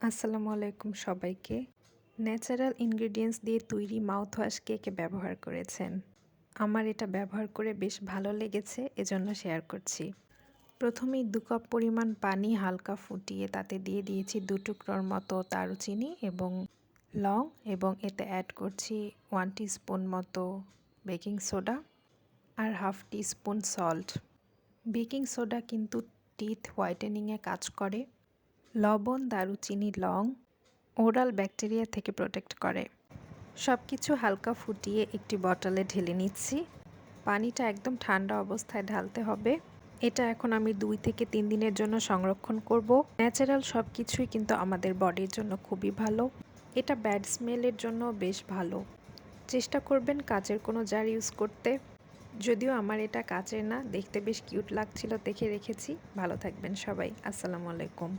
আসসালামু আলাইকুম সবাইকে। ন্যাচারাল ইনগ্রিডিয়েন্টস দিয়ে তৈরি মাউথওয়াশ কে কে ব্যবহার করেছেন? আমার এটা ব্যবহার করে বেশ ভালো লেগেছে, এজন্য শেয়ার করছি। প্রথমেই 2 কাপ পরিমাণ পানি হালকা ফুটিয়ে তাতে দিয়ে দিয়েছি 2 টুকরোর মতো দারুচিনি এবং লং, এবং এতে অ্যাড করছি 1 টিস্পুন মতো বেকিং সোডা আর half teaspoon salt. Baking soda কিন্তু টিথ হোয়াইটেনিংয়ে কাজ করে। লবণ, দারুচিনি, লং ওরাল ব্যাকটেরিয়া থেকে প্রোটেক্ট করে। সব কিছু হালকা ফুটিয়ে একটি বটলে ঢেলে নিচ্ছি। পানিটা একদম ঠান্ডা অবস্থায় ঢালতে হবে। এটা এখন আমি 2 থেকে 3 দিনের জন্য সংরক্ষণ করব। ন্যাচারাল সব কিছুই কিন্তু আমাদের বডির জন্য খুবই ভালো। এটা ব্যাড স্মেলের জন্য বেশ ভালো। চেষ্টা করবেন কাচের কোনো জার ইউজ করতে। যদিও আমার এটা কাচের না, দেখতে বেশ কিউট লাগছিল দেখে রেখেছি। ভালো থাকবেন সবাই। আসসালামু আলাইকুম।